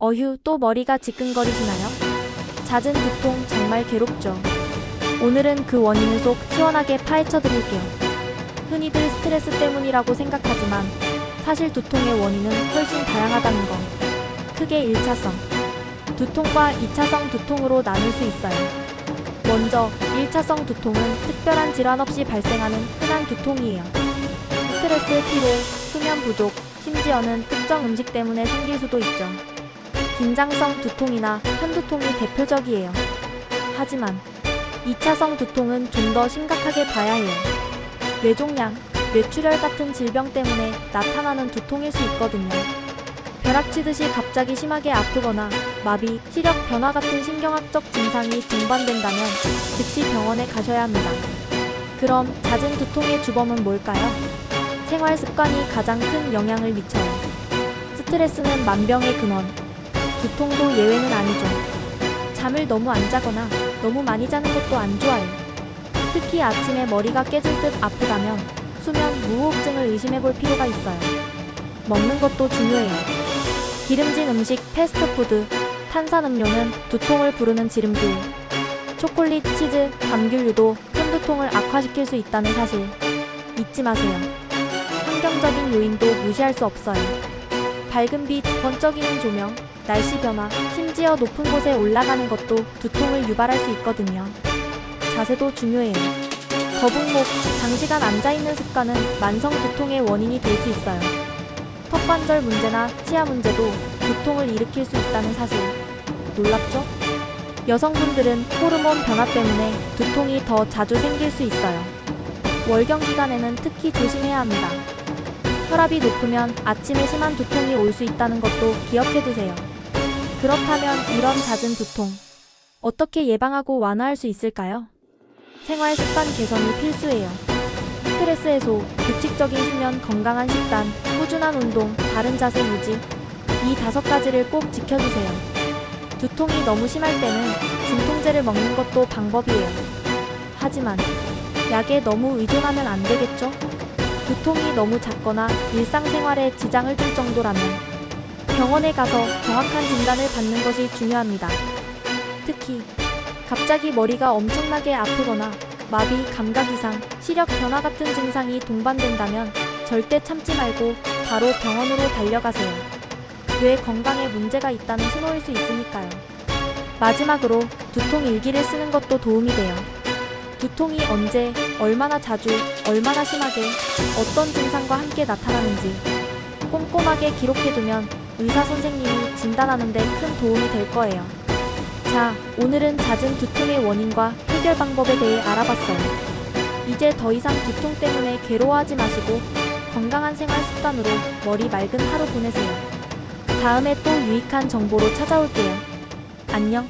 어휴, 또 머리가 지끈거리시나요? 잦은 두통 정말 괴롭죠. 오늘은 그 원인을 속 시원하게 파헤쳐 드릴게요. 흔히들 스트레스 때문이라고 생각하지만 사실 두통의 원인은 훨씬 다양하다는 거. 크게 1차성 두통과 2차성 두통으로 나눌 수 있어요. 먼저 1차성 두통은 특별한 질환 없이 발생하는 흔한 두통이에요. 스트레스, 피로, 수면 부족, 심지어는 특정 음식 때문에 생길 수도 있죠. 긴장성 두통이나 편두통이 대표적이에요. 하지만 2차성 두통은 좀 더 심각하게 봐야 해요. 뇌종양, 뇌출혈 같은 질병 때문에 나타나는 두통일 수 있거든요. 벼락치듯이 갑자기 심하게 아프거나 마비, 시력 변화 같은 신경학적 증상이 동반된다면 즉시 병원에 가셔야 합니다. 그럼 잦은 두통의 주범은 뭘까요? 생활 습관이 가장 큰 영향을 미쳐요. 스트레스는 만병의 근원. 두통도 예외는 아니죠. 잠을 너무 안 자거나 너무 많이 자는 것도 안 좋아요. 특히 아침에 머리가 깨질 듯 아프다면 수면 무호흡증을 의심해볼 필요가 있어요. 먹는 것도 중요해요. 기름진 음식, 패스트푸드, 탄산음료는 두통을 부르는 지름길. 초콜릿, 치즈, 감귤류도 편두통을 악화시킬 수 있다는 사실 잊지 마세요. 환경적인 요인도 무시할 수 없어요. 밝은 빛, 번쩍이는 조명, 날씨 변화, 심지어 높은 곳에 올라가는 것도 두통을 유발할 수 있거든요. 자세도 중요해요. 거북목, 장시간 앉아있는 습관은 만성 두통의 원인이 될 수 있어요. 턱관절 문제나 치아 문제도 두통을 일으킬 수 있다는 사실 놀랍죠? 여성분들은 호르몬 변화 때문에 두통이 더 자주 생길 수 있어요. 월경 기간에는 특히 조심해야 합니다. 혈압이 높으면 아침에 심한 두통이 올 수 있다는 것도 기억해두세요. 그렇다면 이런 잦은 두통 어떻게 예방하고 완화할 수 있을까요? 생활 습관 개선이 필수예요. 스트레스 해소, 규칙적인 수면, 건강한 식단, 꾸준한 운동, 바른 자세 유지 이 5가지를 꼭 지켜주세요. 두통이 너무 심할 때는 진통제를 먹는 것도 방법이에요. 하지만 약에 너무 의존하면 안 되겠죠? 두통이 너무 잦거나 일상생활에 지장을 줄 정도라면 병원에 가서 정확한 진단을 받는 것이 중요합니다. 특히 갑자기 머리가 엄청나게 아프거나 마비, 감각 이상, 시력 변화 같은 증상이 동반된다면 절대 참지 말고 바로 병원으로 달려가세요. 뇌 건강에 문제가 있다는 신호일 수 있으니까요. 마지막으로 두통 일기를 쓰는 것도 도움이 돼요. 두통이 언제, 얼마나 자주, 얼마나 심하게, 어떤 증상과 함께 나타나는지 꼼꼼하게 기록해두면 의사 선생님이 진단하는 데 큰 도움이 될 거예요. 자, 오늘은 잦은 두통의 원인과 해결 방법에 대해 알아봤어요. 이제 더 이상 두통 때문에 괴로워하지 마시고 건강한 생활 습관으로 머리 맑은 하루 보내세요. 다음에 또 유익한 정보로 찾아올게요. 안녕.